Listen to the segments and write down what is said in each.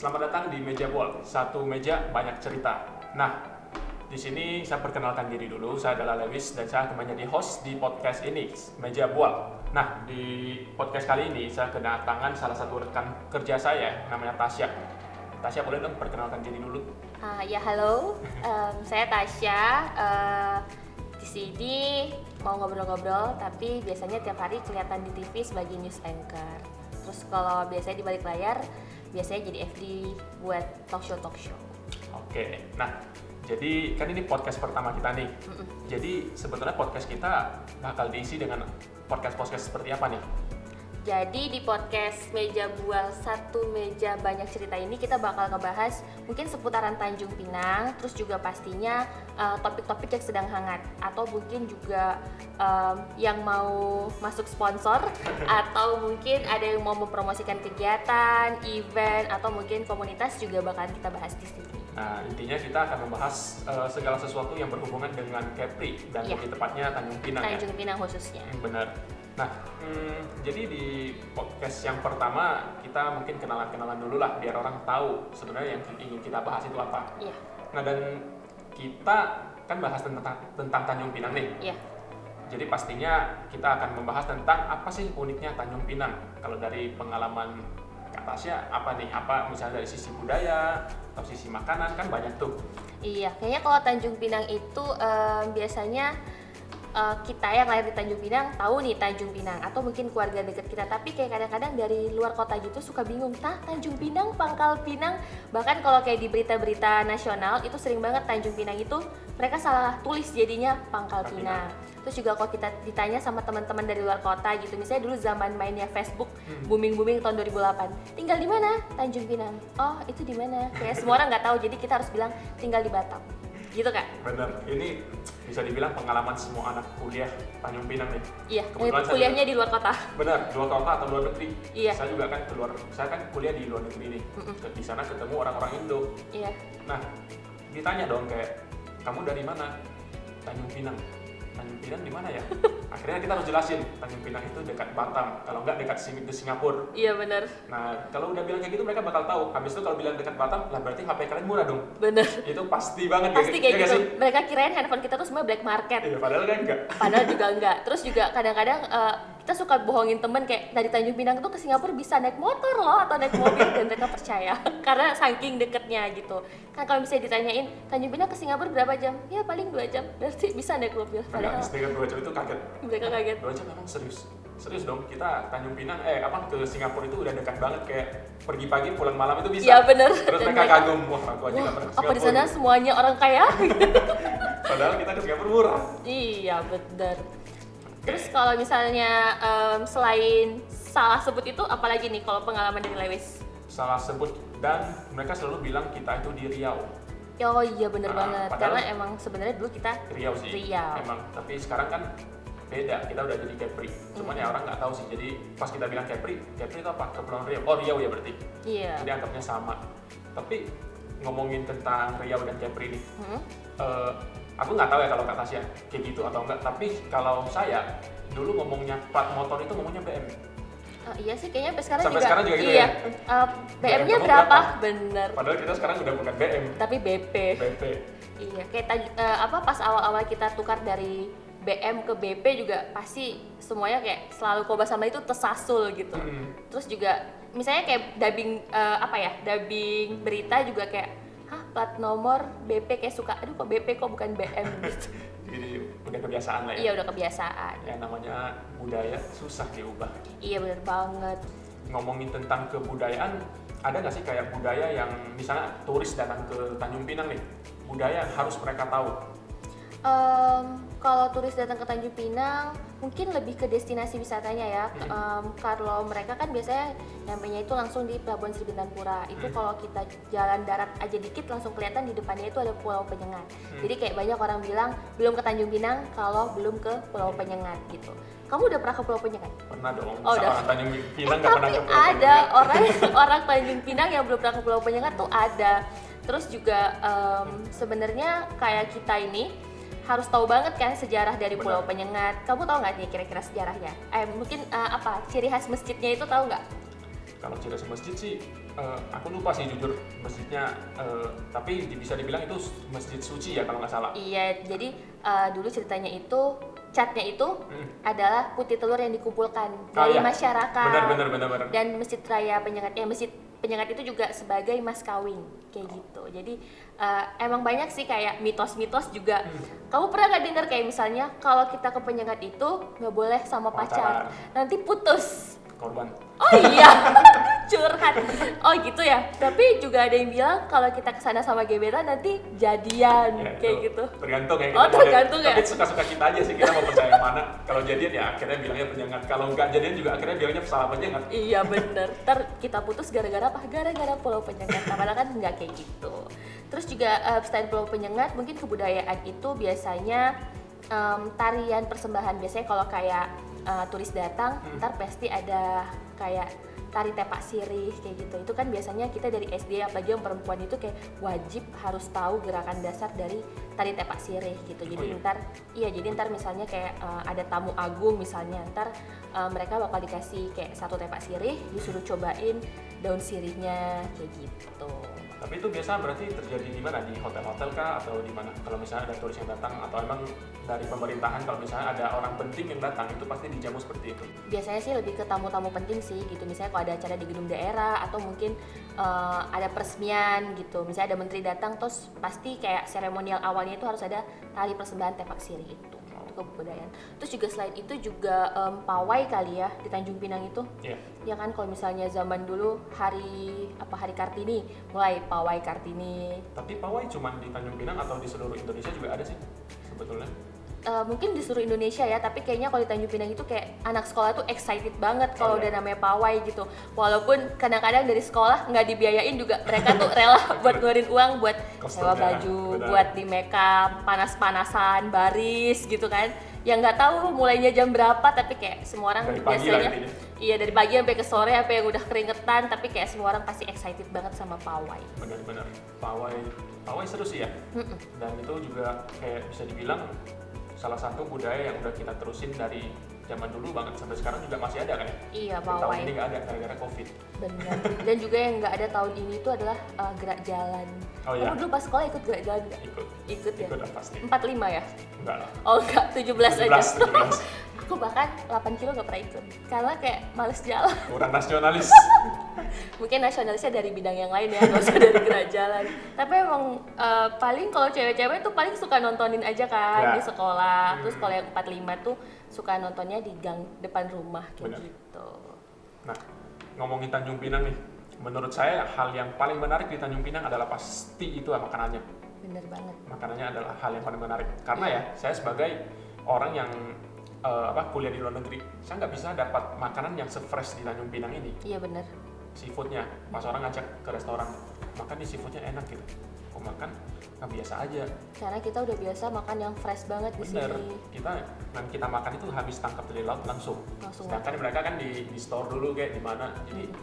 Selamat datang di Meja Bual, satu meja banyak cerita. Nah, di sini saya perkenalkan diri dulu. Saya adalah Lewis dan saya akan menjadi host di podcast ini, Meja Bual. Nah, di podcast kali ini saya kedatangan salah satu rekan kerja saya, namanya Tasya. Tasya, boleh dong perkenalkan diri dulu? Halo, saya Tasya. Di sini mau ngobrol-ngobrol, tapi biasanya tiap hari kelihatan di TV sebagai news anchor. Terus kalau biasanya di balik layar, biasanya jadi FD buat talk show. Oke, nah jadi kan ini podcast pertama kita nih. Jadi sebetulnya podcast kita bakal diisi dengan podcast seperti apa nih? Jadi di podcast Meja Bual Satu Meja Banyak Cerita ini kita bakal ngebahas mungkin seputaran Tanjung Pinang, terus juga pastinya topik-topik yang sedang hangat, atau mungkin juga yang mau masuk sponsor atau mungkin ada yang mau mempromosikan kegiatan, event, atau mungkin komunitas juga bakalan kita bahas di sini. Nah, intinya kita akan membahas segala sesuatu yang berhubungan dengan Kepri dan lebih tepatnya Tanjung Pinang. Tanjung Pinang khususnya. Benar. Nah, jadi di podcast yang pertama kita mungkin kenalan dulu lah biar orang tahu sebenarnya yang ingin kita bahas itu apa. Iya. Nah, dan kita kan bahas tentang Tanjung Pinang nih. Iya. Jadi pastinya kita akan membahas tentang apa sih uniknya Tanjung Pinang. Kalau dari pengalaman Kak Tasya, apa nih? Apa misalnya dari sisi budaya atau sisi makanan, kan banyak tuh. Iya, kayaknya kalau Tanjung Pinang itu biasanya kita yang lahir di Tanjung Pinang tahu nih Tanjung Pinang, atau mungkin keluarga dekat kita, tapi kayak kadang-kadang dari luar kota gitu suka bingung, Tanjung Pinang, Pangkal Pinang. Bahkan kalau kayak di berita-berita nasional itu sering banget Tanjung Pinang itu mereka salah tulis jadinya Pangkal Pinang. Terus juga kalau kita ditanya sama teman-teman dari luar kota gitu, misalnya dulu zaman mainnya Facebook booming tahun 2008, tinggal di mana? Tanjung Pinang. Oh, itu di mana? Kayak semua orang nggak tahu, jadi kita harus bilang tinggal di Batam. Gitu Kak? Bener, ini bisa dibilang pengalaman semua anak kuliah Tanjung Pinang nih. Iya, kuliahnya di luar kota. Bener, di luar kota atau luar negeri. Iya. Saya juga kan saya kan kuliah di luar negeri nih. Di sana ketemu orang-orang Indo. Iya. Nah, ditanya dong kayak, kamu dari mana? Tanjung Pinang. Tanjung Pinang di mana ya? Akhirnya kita harus jelasin, Tanjung Pinang itu dekat Batam, kalau nggak dekat di Singapura. Iya benar. Nah, kalau udah bilang kayak gitu mereka bakal tahu. Habis itu kalau bilang dekat Batam, lah berarti HP kalian murah dong. Bener. Itu pasti banget. Pasti kayak ya gitu. Mereka kirain handphone kita tuh semua black market. Iya, padahal kan enggak. Padahal juga enggak. Terus juga kadang-kadang kita suka bohongin temen kayak dari Tanjung Pinang tuh ke Singapura bisa naik motor loh atau naik mobil, dan mereka percaya karena saking deketnya gitu. Kan kalau misalnya ditanyain Tanjung Pinang ke Singapura berapa jam? Ya paling 2 jam. Berarti bisa naik mobil. Padahal Dengan 2 jam itu kaget. mereka kaget. 2 jam memang serius dong. Kita Tanjung Pinang ke Singapura itu udah dekat banget, kayak pergi pagi pulang malam itu bisa. Iya bener. Terus Dan mereka kagum, wah aku aja nggak pernah ke apa di Singapura. sana semuanya orang kaya? Padahal kita ke Singapura murah. Iya bener. Terus kalau misalnya selain salah sebut itu, apalagi nih kalau pengalaman dari Lewis? Salah sebut, dan mereka selalu bilang kita itu di Riau. Oh iya bener banget, padahal karena emang sebenarnya dulu kita Riau sih. Riau. Emang, tapi sekarang kan beda, kita udah jadi Kepri. Cuman ya orang nggak tahu sih. Jadi pas kita bilang Kepri itu apa? Kepulauan Riau. Oh, Riau ya berarti. Iya. Jadi anggapnya sama. Tapi ngomongin tentang Riau dan Kepri nih, aku nggak tahu ya kalau Kak Tasya kayak gitu atau enggak. Tapi kalau saya dulu ngomongnya plat motor itu ngomongnya BM. Iya sih, kayaknya sampai sekarang Sampai juga. sekarang juga gitu iya. ya? BM-nya kamu berapa? berapa? Bener. Padahal kita sekarang udah bukan BM, Tapi BP. BP. Iya, kayak pas awal-awal kita tukar dari BM ke BP juga pasti semuanya kayak selalu Koba sama itu tersasul gitu. Terus juga misalnya kayak dubbing berita juga kayak plat nomor BP, kayak suka aduh kok BP kok bukan BM gitu. Jadi udah kebiasaan lah ya. Iya udah kebiasaan. Ya namanya budaya susah diubah. Iya bener banget. Ngomongin tentang kebudayaan, ada nggak sih kayak budaya yang misalnya turis datang ke Tanjung Pinang nih, budaya yang harus mereka tahu? Kalau turis datang ke Tanjung Pinang mungkin lebih ke destinasi wisatanya ya. Kalau mereka kan biasanya nyampenya itu langsung di Pelabuhan Sri Bintang-Pura. Itu kalau kita jalan darat aja dikit langsung kelihatan di depannya itu ada Pulau Penyengat. Jadi kayak banyak orang bilang belum ke Tanjung Pinang kalau belum ke Pulau Penyengat gitu. Kamu udah pernah ke Pulau Penyengat? Pernah dong. Oh, udah. Orang Tanjung Pinang nggak pernah ke Pulau Ada Penyengat. orang Tanjung Pinang yang belum pernah ke Pulau Penyengat tuh ada. Terus juga sebenarnya kayak kita ini harus tahu banget kan sejarah dari Pulau Penyengat. Kamu tahu nggak nih kira-kira sejarahnya? Mungkin ciri khas masjidnya itu tahu nggak? Kalau cerita masjid sih, aku lupa sih jujur masjidnya, tapi bisa dibilang itu masjid suci ya kalau nggak salah. Iya, jadi dulu ceritanya itu catnya itu adalah putih telur yang dikumpulkan dari masyarakat. Benar. Dan masjid raya Penyengat, masjid Penyengat itu juga sebagai mas kawin kayak gitu. Jadi emang banyak sih kayak mitos-mitos juga. Kamu pernah nggak dengar kayak misalnya kalau kita ke Penyengat itu nggak boleh sama pacar, nanti putus. Korban. Oh iya, curhat. Oh gitu ya. Tapi juga ada yang bilang kalau kita kesana sama gebetan nanti jadian Ya, kayak gitu. Tergantung ya. Oh tergantung ya. Tapi suka-suka kita aja sih, kita mau percaya yang mana. Kalau jadian ya akhirnya bilangnya penyengat. Kalau nggak jadian juga akhirnya bilangnya salah penyengat. Iya bener. Ntar kita putus gara-gara apa? Gara-gara Pulau Penyengat. Padahal kan nggak kayak gitu. Terus juga selain Pulau Penyengat, mungkin kebudayaan itu biasanya tarian persembahan. Biasanya kalau kayak turis datang, ntar pasti ada kayak tari tepak sirih kayak gitu. Itu kan biasanya kita dari SD, apalagi yang perempuan itu kayak wajib harus tahu gerakan dasar dari tari tepak sirih gitu. Jadi ntar misalnya kayak ada tamu agung misalnya, ntar mereka bakal dikasih kayak satu tepak sirih, disuruh cobain daun sirihnya kayak gitu. Tapi itu biasa berarti terjadi di mana? Di hotel-hotel kah atau di mana? Kalau misalnya ada turis yang datang atau emang dari pemerintahan, kalau misalnya ada orang penting yang datang itu pasti dijamu seperti itu? Biasanya sih lebih ke tamu-tamu penting sih gitu. Misalnya kalau ada acara di gedung daerah atau mungkin ada peresmian gitu. Misalnya ada menteri datang, terus pasti kayak seremonial awalnya itu harus ada tali persembahan tepak sirih itu. Kebudayaan. Terus juga selain itu juga pawai kali ya di Tanjung Pinang itu. Ya kan kalau misalnya zaman dulu hari Kartini, mulai pawai Kartini. Tapi pawai cuma di Tanjung Pinang atau di seluruh Indonesia juga ada sih sebetulnya? Mungkin di seluruh Indonesia ya, tapi kayaknya kalau di Tanjung Pinang itu kayak anak sekolah tuh excited banget kalau udah namanya pawai gitu. Walaupun kadang-kadang dari sekolah nggak dibiayain juga, mereka tuh rela buat ngeluarin uang buat sewa baju, buat di make up, panas-panasan, baris gitu kan. Yang nggak tahu mulainya jam berapa, tapi kayak semua orang dari pagi biasanya iya dari pagi sampai ke sore, sampai yang udah keringetan, tapi kayak semua orang pasti excited banget sama pawai. Benar-benar pawai seru sih ya. Dan itu juga kayak bisa dibilang salah satu budaya yang udah kita terusin dari zaman dulu banget sampai sekarang juga masih ada kan ya? Iya, pawai. Tahun ini nggak ada gara-gara COVID. Benar. Dan juga yang nggak ada tahun ini itu adalah gerak jalan. Oh iya. Kamu dulu pas sekolah ikut gerak jalan nggak? Ikut ya? Ikut lah pasti. 45 ya? Enggak lah. Oh enggak, 17 aja. 17. Aku bahkan 8 kilo nggak pernah ikut karena kayak males jalan. Kurang nasionalis. Mungkin nasionalisnya dari bidang yang lain ya, nggak usah dari gerak jalan. Tapi emang paling kalau cewek-cewek tuh paling suka nontonin aja kan di sekolah. Terus kalau yang 45 tuh suka nontonnya di gang depan rumah kayak gitu. Nah, ngomongin Tanjung Pinang nih, menurut saya hal yang paling menarik di Tanjung Pinang adalah pasti itu makanannya. Bener banget. Makanannya adalah hal yang paling menarik karena ya saya sebagai orang yang kuliah di luar negeri, saya nggak bisa dapat makanan yang se-fresh di Tanjung Pinang ini. Iya bener. Seafoodnya, pas orang ngajak ke restoran, makan di seafoodnya enak gitu. Kok makan nggak biasa aja. Karena kita udah biasa makan yang fresh banget di sini. Kita makan itu habis tangkap dari laut langsung. Sedangkan mereka kan di store dulu kayak di mana. Jadi,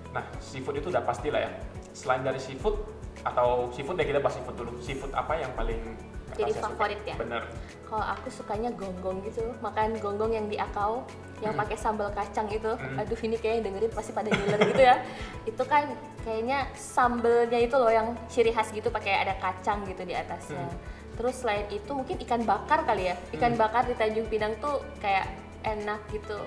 nah seafood itu udah pasti lah ya. Selain dari seafood atau seafood ya kita bahas seafood dulu. Seafood apa yang paling jadi favorit ya? Bener. Kalau aku sukanya gonggong gitu, makan gonggong yang di akau, yang pakai sambal kacang itu. Aduh ini kayak yang dengerin pasti pada ngiler gitu ya. Itu kan kayaknya sambelnya itu loh yang ciri khas gitu, pakai ada kacang gitu di atasnya. Terus selain itu mungkin ikan bakar kali ya. Ikan bakar di Tanjung Pinang tuh kayak enak gitu.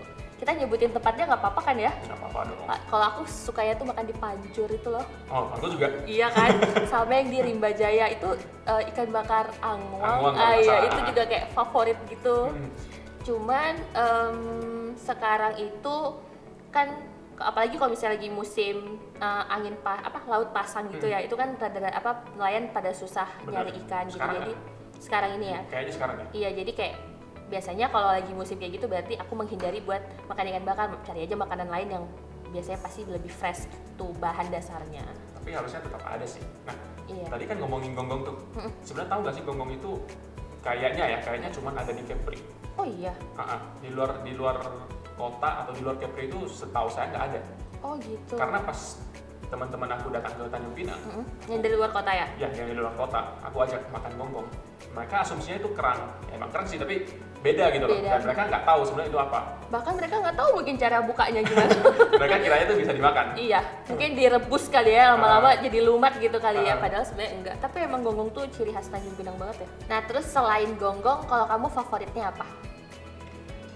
Kita nyebutin tempatnya nggak apa-apa kan ya? Nggak apa-apa dong. Kalau aku sukanya tuh makan di Pancur itu loh. Oh, aku juga. Iya kan? Sama yang di Rimba Jaya itu ikan bakar angwang. Iya, itu juga kayak favorit gitu. Cuman sekarang itu kan apalagi kalau misalnya lagi musim laut pasang gitu ya, itu kan nelayan pada susah nyari ikan gitu. Jadi sekarang ini ya. Kayaknya sekarang ya. Iya, jadi kayak biasanya kalau lagi musim kayak gitu berarti aku menghindari buat makan ikan bakar, cari aja makanan lain yang biasanya pasti lebih fresh tuh bahan dasarnya. Tapi harusnya tetap ada sih. Nah, tadi kan ngomongin gonggong tuh. Sebenarnya tahu nggak sih gonggong itu kayaknya cuma ada di Kepri. Oh iya. Di luar kota atau di luar Kepri itu setahu saya nggak ada. Oh gitu. Karena pas teman-teman aku datang ke Tanjung Pinang. Yang dari luar kota ya? Ya, yang dari luar kota. Aku ajak makan gonggong. mereka asumsinya itu kerang. Ya, emang kerang sih, tapi beda gitu loh. Beda. Dan mereka nggak tahu sebenarnya itu apa. Bahkan mereka nggak tahu mungkin cara bukanya gimana. Mereka kiranya itu bisa dimakan. Iya, mungkin direbus kali ya, lama-lama jadi lumat gitu kali ya, padahal sebenarnya enggak. Tapi emang gonggong tuh ciri khas Tanjung Pinang banget ya. Nah terus selain gonggong, kalau kamu favoritnya apa?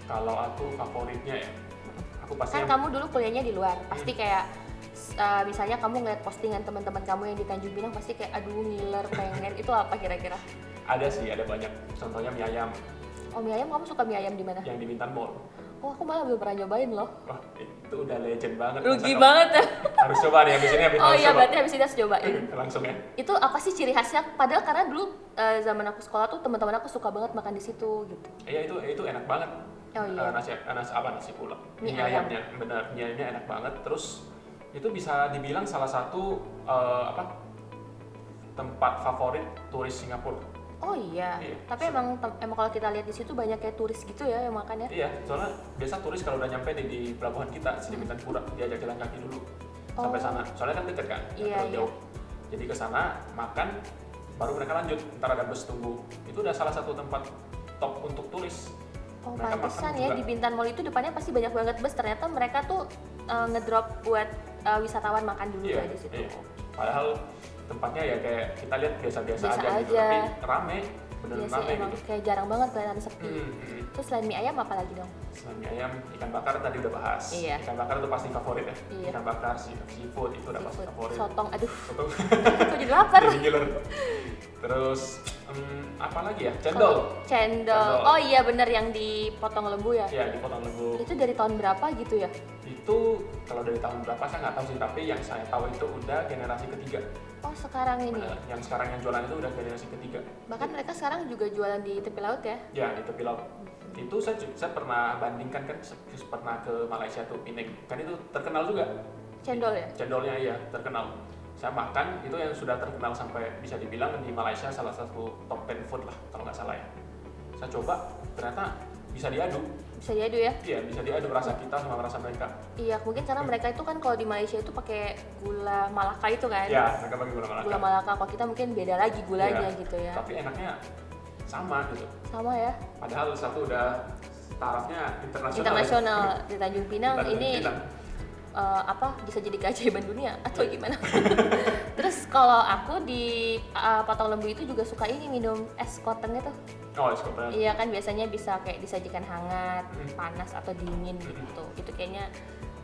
Kalau aku favoritnya ya, aku pasti Kan kamu dulu kuliahnya di luar, pasti kayak misalnya kamu ngeliat postingan teman-teman kamu yang di Tanjung Pinang, pasti kayak aduh ngiler pengen, itu apa kira-kira? ada sih, ada banyak. Contohnya mie ayam Oh mie ayam, kamu suka mie ayam di mana? yang di Bintan Mall. Oh aku malah belum pernah nyobain loh. Wah, itu udah legend banget. Rugi Masa banget ya. harus coba nih habis ini, Oh harus iya, coba. berarti habis ini harus cobain. Langsung ya. Itu apa sih ciri khasnya? Padahal karena dulu zaman aku sekolah tuh teman-teman aku suka banget makan di situ gitu. Iya, itu enak banget. Oh iya. Nasi pula. Mie Mie ayam. ayamnya, benar, mie ayamnya enak banget. Terus itu bisa dibilang salah satu tempat favorit turis Singapura. Oh iya. Iya. Tapi emang kalau kita lihat di situ banyak kayak turis gitu ya yang makan ya. Iya, soalnya biasa turis kalau udah nyampe nih di pelabuhan kita, di Bintan Pura, diajak jalan kaki dulu sampai sana. Soalnya kan deket kan, nggak Iya, terlalu iya. jauh. Jadi ke sana makan, baru mereka lanjut. Ntar ada bus tunggu. Itu udah salah satu tempat top untuk turis. Oh Mereka pantesan makan ya juga. di Bintan Mall itu depannya pasti banyak banget bus. Ternyata mereka tuh ngedrop buat wisatawan makan dulu Iya, ya di situ. iya. Padahal tempatnya ya kayak kita lihat biasa-biasa Biasa aja, gitu, aja. tapi rame, bener-bener Iya sih rame emang gitu. kayak jarang banget kelihatan sepi. Hmm. Terus selain mie ayam apa lagi dong? Selain mie ayam, ikan bakar tadi udah bahas. Iya. Ikan bakar itu pasti favorit ya. Iya. Ikan bakar, seafood itu udah pasti Seafood, favorit. sotong, aduh, Sotong. kok jadi lapar. Jadi ngiler. Terus apa lagi ya? Cendol. Cendol. Oh iya bener yang dipotong lembu ya. Ya, dipotong lembu. Itu dari tahun berapa gitu ya? Itu kalau dari tahun berapa saya nggak tahu sih, tapi yang saya tahu itu udah generasi ketiga. Oh sekarang ini. Yang sekarang yang jualan itu udah generasi ketiga. Bahkan mereka sekarang juga jualan di tepi laut ya. Ya, di tepi laut. Itu saya pernah bandingkan kan, pernah ke Malaysia tuh, Penang. Kan itu terkenal juga. Cendol ya? Cendolnya iya, terkenal. Saya makan, itu yang sudah terkenal sampai bisa dibilang di Malaysia salah satu top 10 food lah, kalau nggak salah ya. Saya coba, ternyata bisa diadu. Bisa diadu ya? Iya, bisa diadu rasa kita sama rasa mereka. Iya, mungkin karena mereka itu kan kalau di Malaysia itu pakai gula Malaka itu kan. Ya, mereka pakai gula Malaka. Gula Malaka, kalau kita mungkin beda lagi gulanya Iya, gitu ya. Tapi enaknya sama gitu. Sama ya. Padahal satu udah tarafnya internasional. Internasional di Tanjung Pinang Tanjung ini Pinang. apa bisa jadi keajaiban dunia atau gimana? Terus kalau aku di Potong Lembu itu juga suka ini minum es koteng itu. Oh, es koteng. Iya kan biasanya bisa kayak disajikan hangat, panas atau dingin gitu. Itu kayaknya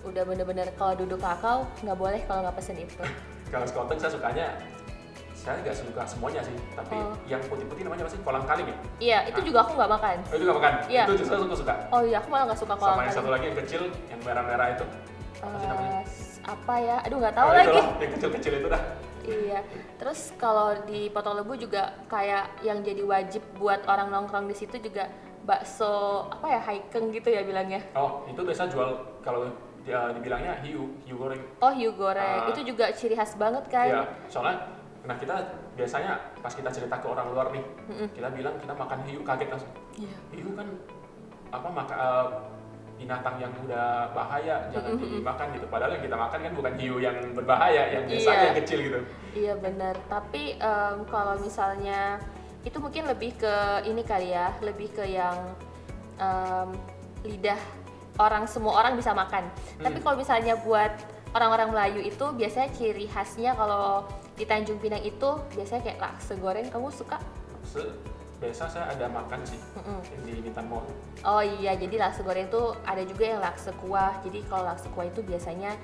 udah bener-bener kalau duduk kakao nggak boleh kalau nggak pesen itu. Kalau es koteng saya sukanya, saya nggak suka semuanya sih, tapi yang putih-putih namanya apa sih? Kolang kaling ya? Iya, itu juga aku nggak makan. Oh, itu nggak makan? Iya. Itu justru aku suka. Oh iya, aku malah nggak suka kolang Sama yang kaling. satu lagi yang kecil, yang merah-merah itu. Apa sih namanya? Apa ya? Aduh nggak tahu Oh, lagi. itulah, yang kecil-kecil itu dah. Iya. Terus kalau di Potong Lembu juga kayak yang jadi wajib buat orang nongkrong di situ juga bakso apa ya haikeng gitu ya bilangnya. Oh, itu biasa jual kalau dibilangnya hiu goreng. Oh hiu goreng. Itu juga ciri khas banget kan? Iya, soalnya nah kita biasanya pas kita cerita ke orang luar nih, kita bilang kita makan hiu, kaget langsung. Iya. Hiu kan binatang yang udah bahaya, jangan dimakan gitu. Padahal yang kita makan kan bukan hiu yang berbahaya, yang biasanya yang kecil gitu. Iya benar. Tapi kalau misalnya itu mungkin lebih ke ini kali ya, lebih ke yang lidah semua orang bisa makan. Tapi kalau misalnya buat orang-orang Melayu itu biasanya ciri khasnya kalau di Tanjung Pinang itu biasanya kayak lakse goreng. Kamu suka? Biasa saya ada makan sih yang di Bintan Mall. Oh iya, jadi lakse goreng itu ada juga yang lakse kuah. Jadi kalau lakse kuah itu biasanya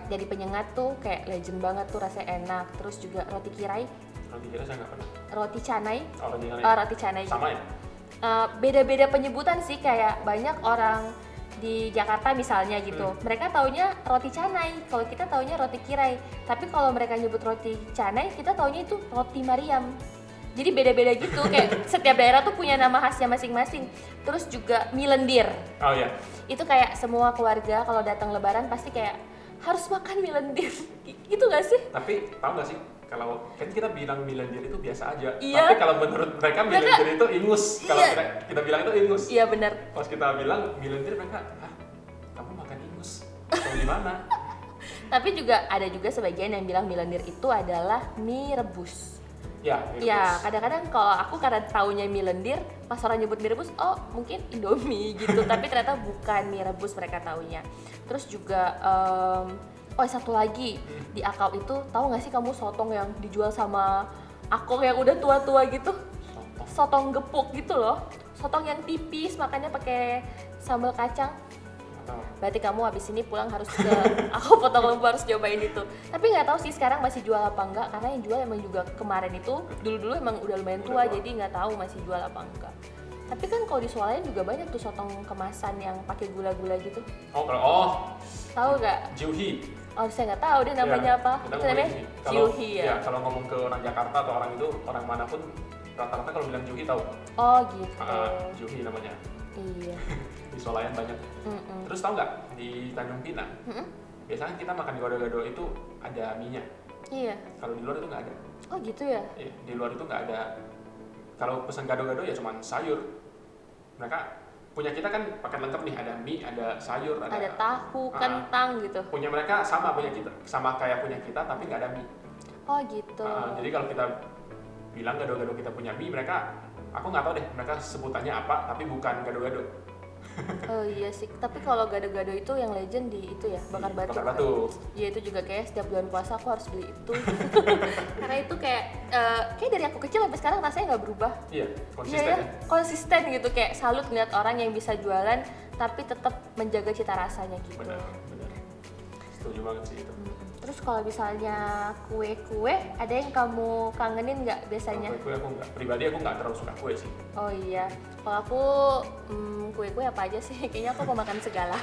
jadi penyengat tuh kayak legend banget tuh, rasanya enak. Terus juga roti kirai. Roti kirai saya nggak pernah. Roti canai. Oh, roti canai. Roti canai. Sama ya? Beda-beda penyebutan sih, kayak banyak orang di Jakarta misalnya gitu. Mereka taunya roti canai, kalau kita taunya roti kirai. Tapi kalau mereka nyebut roti canai, kita taunya itu roti Mariam. Jadi beda-beda gitu, kayak setiap daerah tuh punya nama khasnya masing-masing. Terus juga mie lendir. Oh iya. Itu kayak semua keluarga kalau datang lebaran pasti kayak harus makan mie lendir. Gitu gak sih? Tapi tahu nggak sih, kalau kan kita bilang mie lendir itu biasa aja. Iya. Tapi kalau menurut mereka mie lendir itu ingus. Kalau Iya. kita bilang itu ingus. Iya benar. Pas kita bilang mie lendir, mereka, kamu makan ingus? Atau gimana? Tapi juga ada juga sebagian yang bilang mie lendir itu adalah mie rebus. Ya, mie Ya, rebus. kadang-kadang kalau aku karena taunya mie lendir, pas orang nyebut mie rebus, oh mungkin Indomie gitu. Tapi ternyata bukan mie rebus mereka taunya. Terus juga, oh satu lagi di Akau itu, tahu nggak sih kamu sotong yang dijual sama Akong yang udah tua-tua gitu? Soto. Sotong gepuk gitu loh. Sotong yang tipis, makannya pakai sambal kacang. Atau Berarti kamu habis ini pulang harus ke Aku Potong Lembu harus cobain itu. Tapi nggak tahu sih sekarang masih jual apa enggak, karena yang jual emang juga kemarin itu dulu-dulu emang udah lumayan Udah tua, tua. jadi nggak tahu masih jual apa enggak. Tapi kan kalau di swalayan juga banyak tuh sotong kemasan yang pakai gula-gula gitu. Tahu nggak? Jiuhi. Oh saya nggak tahu deh namanya Ya, apa. kita Itu namanya ngomongin Jiuhi. Jiuhi ya. Ya, kalau ngomong ke orang Jakarta atau orang itu, orang manapun rata-rata kalau bilang Jiuhi tahu. Oh gitu. Jiuhi namanya. Iya. Di Swalayan banyak. Mm-mm. Terus tahu nggak di Tanjung Pinang? Mm-mm. Biasanya kita makan gado-gado itu ada mie-nya. Iya. Kalau di luar itu nggak ada. Oh gitu ya. Iya, di luar itu nggak ada. Kalau pesan gado-gado ya cuma sayur. Mereka punya kita kan paket lengkap nih, ada mie, ada sayur, Ada tahu, Ah. kentang gitu. Punya mereka sama punya kita, sama kayak punya kita tapi nggak ada mie. Oh gitu. Jadi kalau kita bilang gado-gado kita punya mie, mereka aku nggak tahu deh mereka sebutannya apa, tapi bukan gado-gado. Oh iya sih, tapi kalau gado-gado itu yang legend di itu ya, bakar batu. Bakar batu. Iya itu juga kayak setiap bulan puasa aku harus beli itu. Karena itu kayak dari aku kecil sampai sekarang rasanya nggak berubah. Iya, Iya konsisten ya, ya. konsisten gitu, kayak salut ngeliat orang yang bisa jualan tapi tetap menjaga cita rasanya gitu. Benar, benar. Setuju banget sih itu. Terus kalau misalnya kue-kue, ada yang kamu kangenin nggak biasanya? Kalau kue aku nggak, pribadi aku nggak terlalu suka kue sih. Oh iya, kalau aku kue-kue apa aja sih? Kayaknya aku mau makan segala.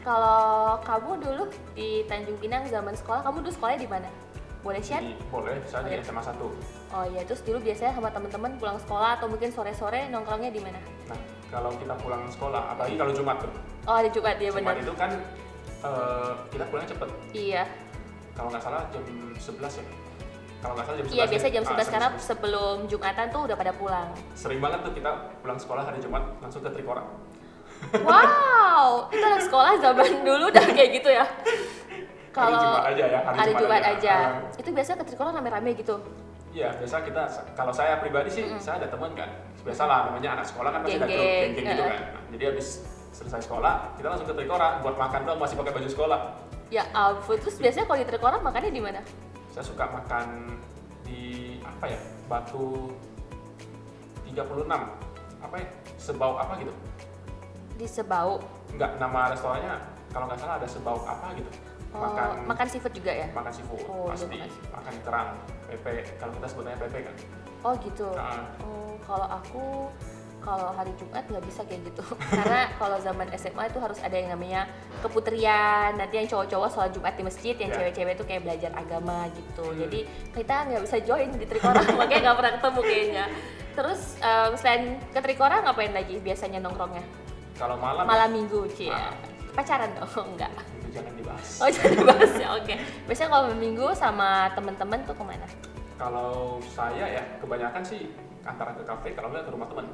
Kalau kamu dulu di Tanjung Pinang zaman sekolah, kamu dulu sekolahnya di mana? Boleh share? Boleh, saya di Boleh. SMA 1. Oh iya, terus dulu biasanya sama teman-teman pulang sekolah atau mungkin sore-sore nongkrongnya di mana? Nah, kalau kita pulang sekolah, apalagi kalau Jumat tuh. Oh ada Jumat ya Jumat benar. itu kan kita pulangnya cepet. Iya, Kalau nggak salah jam 11 ya. Kalau nggak salah jam 11. iya biasa ya. jam 11 karena 11. sebelum Jumatan tuh udah pada pulang. Sering banget tuh kita pulang sekolah hari Jumat langsung ke Trikora. Wow, itu anak sekolah zaman dulu udah kayak gitu ya? Hari Jumat aja ya, hari Jumat aja. Ah, Itu biasa ke Trikora rame-rame gitu. Iya, biasa kita, kalau saya pribadi sih, saya ada teman kan. Biasalah namanya anak sekolah kan pasti ada grup Geng-geng, geng-geng gitu kan. Nah, jadi habis selesai sekolah, kita langsung ke Trikora buat makan doang, masih pakai baju sekolah. Ya ampun, terus biasanya kalau di Trikora makannya di mana? Saya suka makan di apa ya? Batu 36. Apa ya? Sebau apa gitu? Di Sebau. Enggak, nama restorannya kalau nggak salah ada sebau apa gitu. Oh, makan seafood juga ya? Makan seafood Oh, iya, pasti, makan seafood. makan kerang, pepe. Kalau kita sebutnya pepe kan. Oh gitu. Nah. Oh, kalau aku kalau hari Jumat nggak bisa kayak gitu. Karena kalau zaman SMA itu harus ada yang namanya keputrian. Nanti yang cowok-cowok sholat Jumat di masjid, yang Ya. cewek-cewek itu kayak belajar agama gitu. Hmm. Jadi kita nggak bisa join di Trikora, makanya nggak pernah ketemu kayaknya. Terus selain ke Trikora ngapain lagi biasanya nongkrongnya? Kalau malam, Malam minggu, Cie. Malam. Pacaran dong? Enggak. itu jangan dibahas. Oh jadi bahas ya, oke. Biasanya kalau minggu sama teman-teman tuh kemana? Kalau saya ya kebanyakan sih antara ke kafe, kalau nggak ke rumah teman.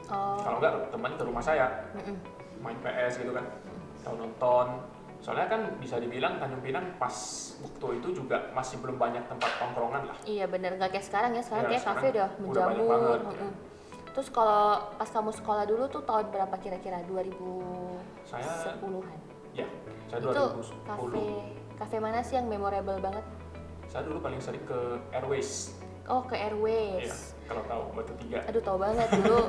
Oh, Kalau nggak teman ke rumah saya, mm-mm. main PS gitu kan, atau nonton. Soalnya kan bisa dibilang Tanjung Pinang pas waktu itu juga masih belum banyak tempat tongkrongan lah. Iya bener, nggak kayak sekarang ya. Sekarang Ya, kayak kafe sekarang udah udah menjamur. banyak banget, ya. mm-mm. Terus kalau pas kamu sekolah dulu tuh tahun berapa kira-kira? 2010-an? Saya ya, saya Itu 2010. kafe mana sih yang memorable banget? Saya dulu paling sering ke Airways. Oh ke Iya, Airways. kalau tahu Batu 3. Aduh tau banget dulu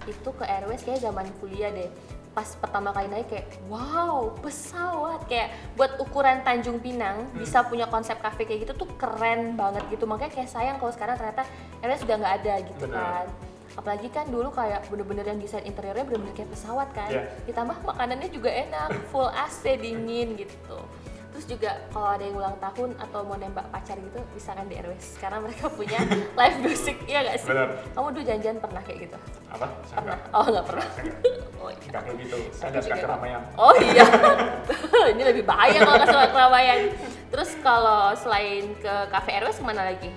itu ke Airways kayak zaman kuliah deh. Pas pertama kali naik kayak wow pesawat, kayak buat ukuran Tanjung Pinang bisa punya konsep kafe kayak gitu tuh keren banget gitu. Makanya kayak sayang kalau sekarang ternyata Airways sudah nggak ada gitu. Bener. Kan apalagi kan dulu kayak bener-bener yang desain interiornya bener-bener kayak pesawat kan. Iya. Ditambah makanannya juga enak, full AC dingin gitu. Terus juga kalau ada yang ulang tahun atau mau nembak pacar gitu bisa kan di Airways karena mereka punya live music, iya gak sih? Bener. Kamu dulu janjian pernah kayak gitu? Apa? Saya Pernah? nggak. Oh nggak pernah. Saya nggak. Oh iya. Nggak kayak gitu. Saya nggak suka juga. keramaian. Oh iya. Ini lebih bahaya kalau nggak suka keramaian. Terus kalau selain ke Cafe Airways kemana lagi?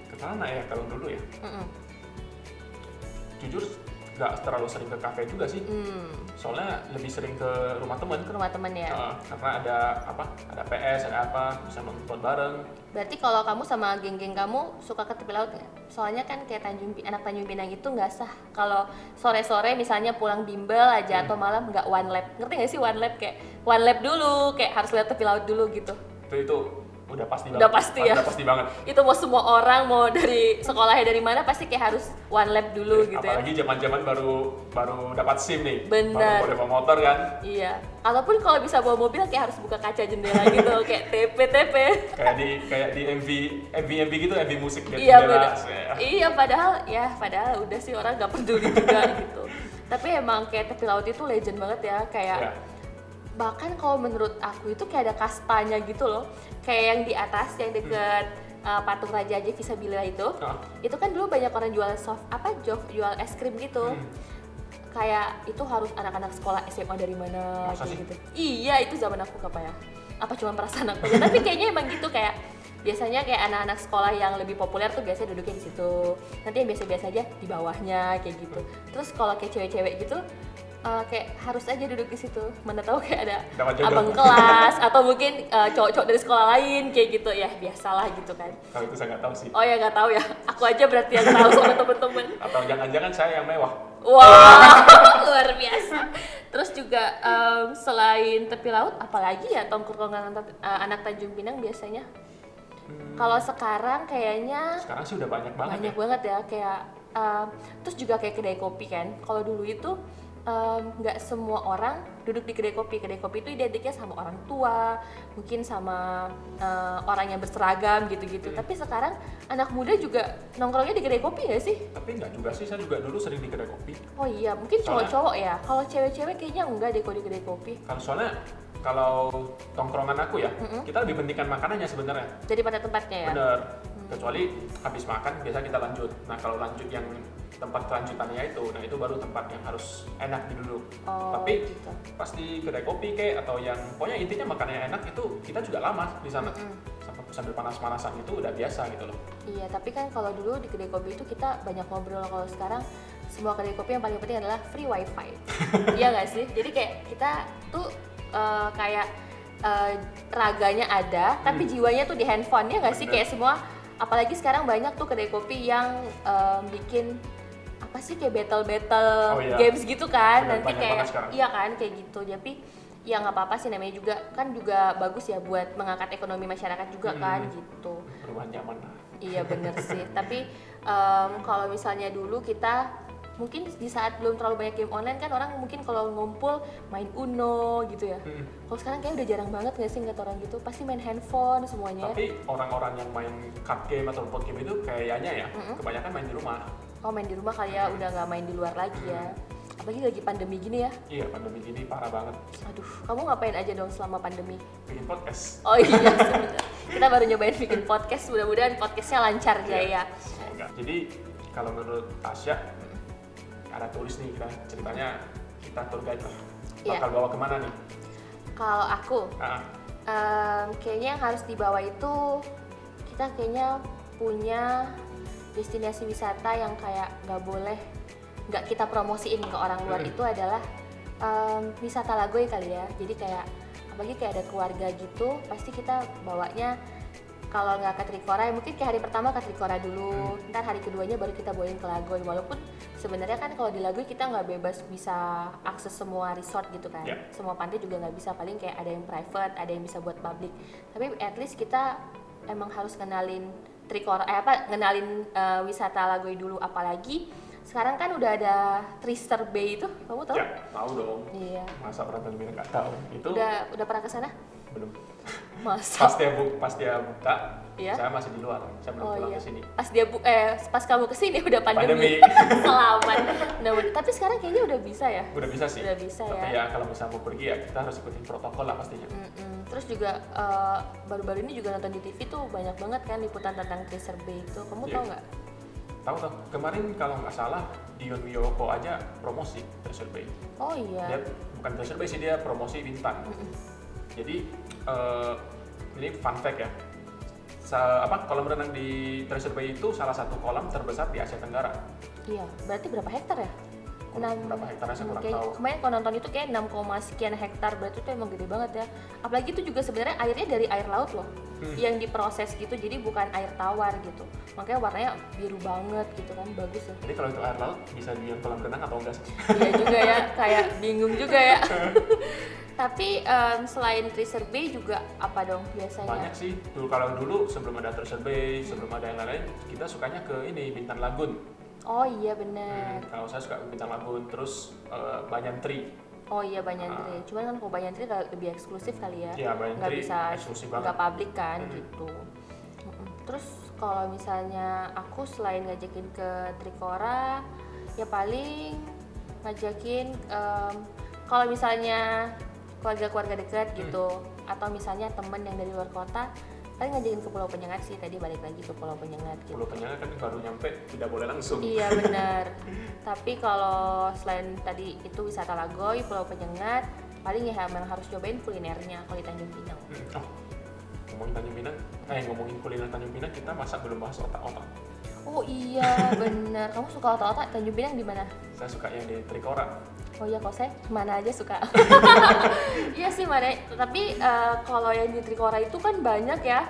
Ke mana ya kalau dulu ya? Mm-mm. Jujur nggak terlalu sering ke kafe juga sih. Soalnya lebih sering ke rumah temen. Ke rumah temen ya. Karena ada ada PS, ada apa, bisa nonton bareng. Berarti kalau kamu sama geng-geng kamu suka ke tepi laut nggak? Soalnya kan kayak anak Tanjung Pinang itu nggak sah kalau sore-sore misalnya pulang bimbel aja atau malam nggak one lap. Ngerti nggak sih one lap? Kayak one lap dulu, kayak harus lihat tepi laut dulu gitu. Itu udah pasti banget. Udah pasti ya. Udah pasti banget. Itu mau semua orang, mau dari sekolahnya dari mana pasti kayak harus one lap dulu gitu ya. Apalagi zaman-zaman baru dapat SIM nih. Benar. Baru boleh bawa motor kan. Iya. Ataupun kalau bisa bawa mobil kayak harus buka kaca jendela gitu, kayak TP. Kayak di MV gitu, MV musik gitu. Iya benar. Iya padahal udah sih orang nggak peduli juga gitu. Tapi emang kayak tepi laut itu legend banget ya, kayak bahkan kalau menurut aku itu kayak ada kastanya gitu loh. Kayak yang di atas yang deket patung Raja Haji Fisabilillah itu kan dulu banyak orang jual jual es krim gitu. Kayak itu harus anak-anak sekolah SMA dari mana gitu. Iya, itu zaman aku apa ya? Apa cuma perasaan aku aja? Tapi kayaknya emang gitu, kayak biasanya kayak anak-anak sekolah yang lebih populer tuh biasanya duduknya di situ. Nanti yang biasa-biasa aja di bawahnya kayak gitu. Terus kalau kayak cewek-cewek gitu kayak harus aja duduk di situ. Mana tahu kayak ada abang kelas atau mungkin cowok-cowok dari sekolah lain kayak gitu ya, biasalah gitu kan. Kalau itu saya nggak tahu sih. Oh ya nggak tahu ya. Aku aja berarti yang tahu sama temen-temen. Atau jangan-jangan saya yang mewah. Wah, luar biasa. Terus juga selain tepi laut, apalagi ya tongkrongan anak Tanjung Pinang biasanya? Kalau sekarang kayaknya sekarang sih udah banyak banget. Banyak banget ya, kayak terus juga kayak kedai kopi kan. Kalau dulu itu nggak semua orang duduk di kedai kopi. Kedai kopi itu identiknya sama orang tua, mungkin sama orang yang berseragam gitu-gitu. Tapi sekarang anak muda juga nongkrongnya di kedai kopi nggak sih? Tapi nggak juga sih, saya juga dulu sering di kedai kopi. Oh iya, mungkin cowok-cowok ya. Kalau cewek-cewek kayaknya enggak deh kalau di kedai kopi. Kalau tongkrongan aku ya, kita lebih pentingkan makanannya sebenarnya Daripada tempatnya ya? Bener. Kecuali habis makan biasa kita lanjut. Nah kalau lanjut yang tempat kelanjutannya itu baru tempat yang harus enak duduk. Tapi gitu. pasti kedai kopi atau yang pokoknya intinya makanannya enak itu kita juga lama di sana. Sambil panas-panasan itu udah biasa gitu loh. Iya, tapi kan kalau dulu di kedai kopi itu kita banyak ngobrol. Kalau sekarang semua kedai kopi yang paling penting adalah free wifi. Iya nggak sih? Jadi kayak kita tuh raganya ada, tapi jiwanya tuh di handphone, ya nggak sih? Kayak semua, apalagi sekarang banyak tuh kedai kopi yang bikin apa sih kayak battle games gitu kan. Bener, nanti kayak iya kan kayak gitu. Tapi ya nggak apa-apa sih, namanya juga kan juga bagus ya buat mengangkat ekonomi masyarakat juga kan gitu. Perubahan zaman lah. Iya bener sih. Tapi kalau misalnya dulu kita mungkin di saat belum terlalu banyak game online kan orang mungkin kalau ngumpul main Uno gitu ya. Kalau sekarang kayak udah jarang banget nggak sih ngeliat orang gitu, pasti main handphone semuanya. Tapi orang-orang yang main card game atau board game itu kayaknya ya kebanyakan main di rumah. Oh main di rumah kali ya, udah nggak main di luar lagi ya. Apalagi lagi pandemi gini ya. Iya, pandemi gini parah banget. Aduh, kamu ngapain aja dong selama pandemi? Bikin podcast. Oh iya sebentar. Kita baru nyobain bikin podcast, mudah-mudahan podcastnya lancar jaya. Semoga. Jadi kalau menurut Tasya ada tulis nih ceritanya kita tour guide lah. Bakal bawa kemana nih? Kalau aku, kayaknya yang harus dibawa itu kita kayaknya punya destinasi wisata yang kayak nggak kita promosiin ke orang luar. Itu adalah wisata Lagoy kali ya. Jadi kayak apalagi kayak ada keluarga gitu, pasti kita bawanya kalau nggak ke Trikora ya mungkin kayak hari pertama ke Trikora dulu, ntar hari keduanya baru kita bawain ke Lagoy. Walaupun sebenarnya kan kalau di Lagoy kita nggak bebas bisa akses semua resort gitu kan. Semua pantai juga nggak bisa, paling kayak ada yang private, ada yang bisa buat public. Tapi at least kita emang harus ngenalin Trikora, ngenalin wisata Lagoy dulu. Apalagi sekarang kan udah ada Twister Bay itu, kamu tahu? Ya, tahu dong. Iya. Masa orang Tanjung nggak tahu? Itu udah pernah ke sana? Belum. Masa? Pas dia buka, saya masih di luar. Saya belum pulang ke sini. Pas kamu kesini udah pandemi. Selamat. Tapi sekarang kayaknya udah bisa ya? Udah bisa sih. Udah bisa ya. Tapi ya kalau misalnya mau pergi ya kita harus ikutin protokol lah pastinya. Terus juga baru-baru ini juga nonton di TV tuh banyak banget kan liputan tentang Twister Bay itu. Kamu tahu nggak? Tahu. Kemarin kalau nggak salah Dion Wiyoko aja promosi Twister Bay. Oh iya. Dia bukan Twister Bay sih, dia promosi Bintan. Jadi ini fun fact ya. Kolam renang di Twister Bay itu salah satu kolam terbesar di Asia Tenggara. Iya, berarti berapa hektar ya? berapa hektarnya saya kurang tahu. Kemarin kalau nonton itu kayak 6, sekian hektar, berarti itu emang gede banget ya. Apalagi itu juga sebenarnya airnya dari air laut loh, yang diproses gitu, jadi bukan air tawar gitu. Makanya warnanya biru banget gitu kan, bagus ya. Jadi kalau itu air laut bisa dibilang kolam renang atau enggak sih? Iya juga ya, kayak bingung juga ya. Tapi selain Treasure Bay juga apa dong biasanya? Banyak sih. Dulu sebelum ada Treasure Bay, sebelum ada yang lain-lain, kita sukanya ke ini Bintan Lagoon. Oh iya benar. Kalau saya suka Bintan Lagoon, terus Banyan Tree. Oh iya Banyan Tree. Cuman kan kalau Banyan Tree lebih eksklusif kali ya. Iya, Banyan Nggak Tree bisa eksklusif banget. nggak publik kan gitu. Terus kalau misalnya aku selain ngajakin ke Trikora, ya paling ngajakin kalau misalnya keluarga-keluarga dekat gitu, atau misalnya temen yang dari luar kota, paling ngajakin ke Pulau Penyengat sih. Tadi balik lagi ke Pulau Penyengat gitu. Pulau Penyengat kan baru nyampe, tidak boleh langsung. Iya benar. Tapi kalau selain tadi itu wisata Lagoy, Pulau Penyengat, paling ya memang harus cobain kulinernya kalau di Tanjung Pinang. Oh, ngomongin Tanjung Pinang, ngomongin kuliner Tanjung Pinang, kita masa belum bahas otak-otak. Oh iya benar. Kamu suka otak-otak Tanjung Pinang di mana? Saya suka yang di Trikora. Oh iya, kalau saya mana aja suka. Iya sih mana. Tapi kalau yang di Trikora itu kan banyak ya.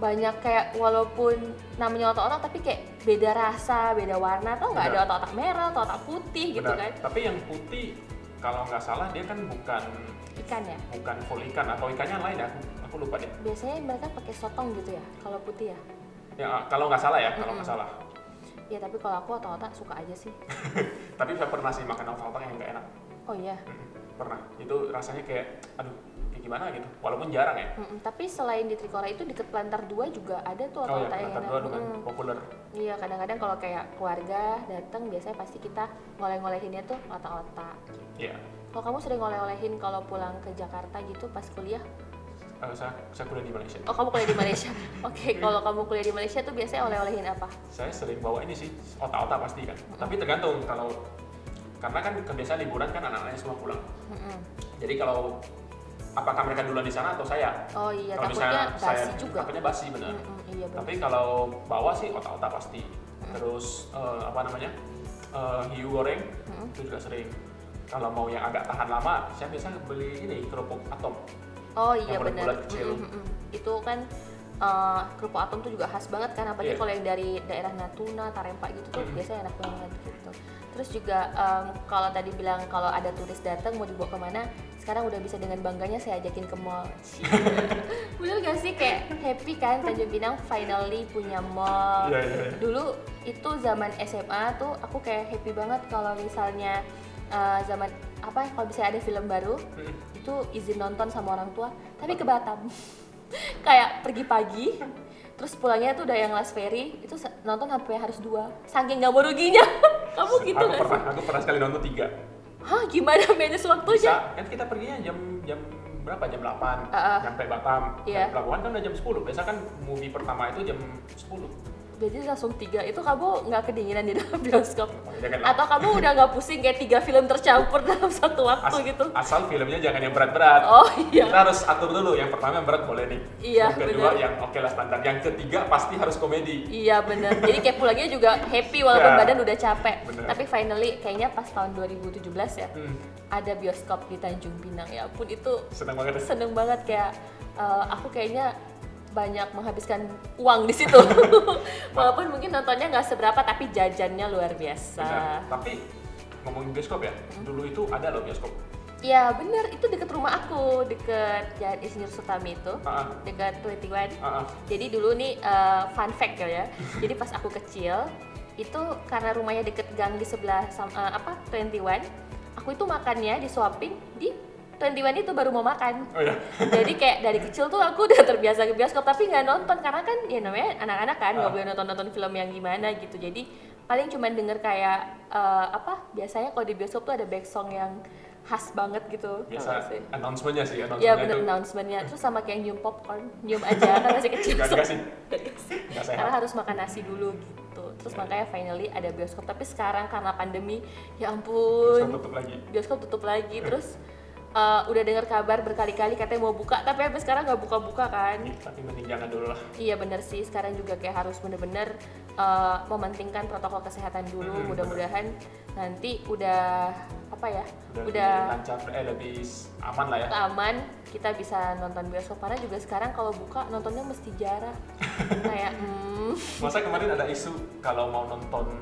Banyak kayak walaupun namanya otak-otak tapi kayak beda rasa, beda warna. Tau nggak, ada otak-otak merah, otak putih gitu kan. Tapi yang putih kalau nggak salah dia kan bukan ikan ya? Bukan full ikan, atau ikannya lain ya, aku lupa deh. Biasanya mereka pakai sotong gitu ya, kalau putih ya? Ya kalau nggak salah ya, kalau nggak salah. Ya tapi kalau aku otak-otak suka aja sih. Tapi saya pernah sih makan otak-otak yang nggak enak. Oh iya? Pernah, itu rasanya kayak, aduh, kayak gimana gitu, walaupun jarang ya. Tapi selain di Trikora itu deket Plantar 2 juga ada tuh otak-otak yang enak. Plantar 2 dengan populer. Iya, kadang-kadang kalau kayak keluarga datang biasanya pasti kita ngoleh-ngolehinnya tuh otak-otak. Iya. Kalau kamu sering ngoleh-ngolehin kalau pulang ke Jakarta gitu pas kuliah? Saya kuliah di Malaysia. Oh, kamu kuliah di Malaysia. Oke, kalau kamu kuliah di Malaysia tuh biasanya oleh-olehin apa? Saya sering bawa ini sih, otak-otak pasti kan. Tapi tergantung, karena kan kebiasaan liburan kan anak-anaknya semua pulang. Jadi kalau apakah mereka duluan di sana atau saya? Oh iya, kalau takutnya basi juga. Takutnya basi benar. Iya, tapi kalau bawa sih otak-otak pasti. Terus hiu goreng itu juga sering. Kalau mau yang agak tahan lama, saya biasa beli ini kerupuk atom. Oh iya benar. Kecil. Itu kan kerupuk atom tuh juga khas banget kan, apalagi kalau yang dari daerah Natuna, Tarempa gitu tuh biasanya enak banget gitu. Terus juga kalau tadi bilang kalau ada turis datang mau dibawa kemana, sekarang udah bisa dengan bangganya saya ajakin ke mall. Bener gak sih, kayak happy kan Tanjung Pinang finally punya mall. Dulu itu zaman SMA tuh aku kayak happy banget kalau misalnya zaman kalau bisa ada film baru itu izin nonton sama orang tua, tapi ke Batam. Kayak pergi pagi terus pulangnya tuh udah yang last ferry, itu nonton sampai harus 2 saking gak mau ruginya. Kamu gitu gak sih? Aku pernah sekali nonton 3. Hah, gimana manage waktunya? Kan kita perginya jam berapa? Jam 8 nyampe Batam. Dari pelabuhan kan udah jam 10. Biasa kan movie pertama itu jam 10. Jadi langsung 3, itu kamu nggak kedinginan di dalam bioskop? Atau kamu udah nggak pusing kayak 3 film tercampur dalam satu waktu gitu? Asal filmnya jangan yang berat-berat. Oh iya. Kita harus atur dulu, yang pertama yang berat boleh nih. Iya, yang kedua bener. yang oke lah standar. Yang ketiga pasti harus komedi. Iya benar. Jadi kayak pulangnya juga happy walaupun badan udah capek. Bener. Tapi finally kayaknya pas tahun 2017 ya ada bioskop di Tanjung Pinang. Ya ampun itu seneng banget kayak aku kayaknya banyak menghabiskan uang di situ. Walaupun mungkin nontonnya nggak seberapa, tapi jajannya luar biasa. Benar. Tapi ngomongin bioskop ya, dulu itu ada loh bioskop. Iya bener, itu deket rumah aku, deket Jalan Insinyur Sutami itu, deket 21. Jadi dulu nih fun fact ya, jadi pas aku kecil itu karena rumahnya deket gang di sebelah 21, aku itu makannya disuapin di 21 itu baru mau makan. Oh iya. Jadi kayak dari kecil tuh aku udah terbiasa ke bioskop tapi nggak nonton karena kan ya namanya anak-anak kan nggak boleh nonton film yang gimana gitu. Jadi paling cuma denger kayak biasanya kalau di bioskop tuh ada back song yang khas banget gitu. Biasa announcement-nya sih. Iya bener announcement-nya. Terus sama kayak nyium popcorn, nyium aja kan masih kecil. Gak sih. Karena harus makan nasi dulu gitu. Terus makanya finally ada bioskop. Tapi sekarang karena pandemi, ya ampun. Bioskop tutup lagi. Bioskop tutup lagi. Terus udah dengar kabar berkali-kali katanya mau buka, tapi sampai sekarang nggak buka-buka kan. Tapi mending jangan dulu lah. Iya bener sih, sekarang juga kayak harus bener-bener mementingkan protokol kesehatan dulu. Mudah-mudahan nanti udah Udah lancar, lebih aman lah ya. Aman, kita bisa nonton bioskop. Karena juga sekarang kalau buka nontonnya mesti jarak. Kayak Masa kemarin ada isu kalau mau menonton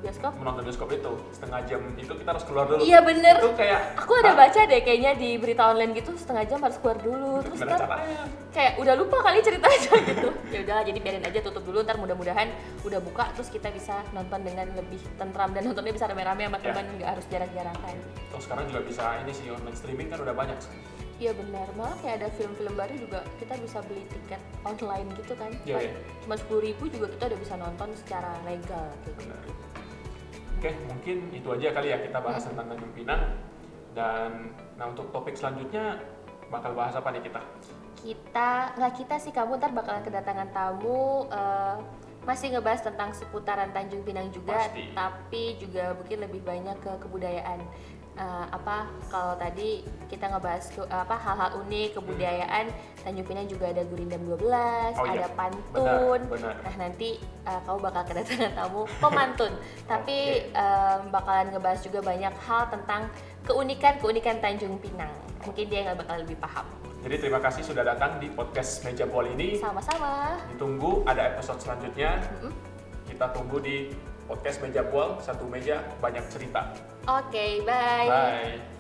bioskop itu setengah jam itu kita harus keluar dulu. Iya bener. Itu kayak aku ada baca deh kayaknya di berita online gitu, setengah jam harus keluar dulu. Terus gimana kan caranya? Kayak udah lupa kali ceritanya gitu. Ya udah, jadi biarin aja, tutup dulu, ntar mudah-mudahan udah buka terus kita bisa nonton dengan lebih tentram dan nontonnya bisa rame-rame sama teman, nggak harus jarak-jarakan. Terus sekarang juga bisa ini sih, online streaming kan udah banyak sih. Iya benar, malah kayak ada film-film baru juga kita bisa beli tiket online gitu kan. Iya. Cuma 10.000 juga kita udah bisa nonton secara legal gitu. Benar. Oke, mungkin itu aja kali ya kita bahas tentang Tanjung Pinang. Dan untuk topik selanjutnya bakal bahas apa nih kita? Kita sih, kamu ntar bakalan kedatangan tamu, masih ngebahas tentang seputaran Tanjung Pinang juga. Pasti. Tapi juga mungkin lebih banyak ke kebudayaan. Kalau tadi kita ngebahas hal-hal unik kebudayaan, Tanjung Pinang juga ada Gurindam 12, ada pantun. Benar. Nah nanti kamu bakal kedatangan tamu pemantun, tapi bakalan ngebahas juga banyak hal tentang keunikan Tanjung Pinang. Mungkin dia nggak bakal lebih paham. Jadi terima kasih sudah datang di podcast Meja Bual ini. Sama-sama. Ditunggu ada episode selanjutnya. Kita tunggu di podcast Meja Bual, satu meja banyak cerita. Oke, bye. Bye.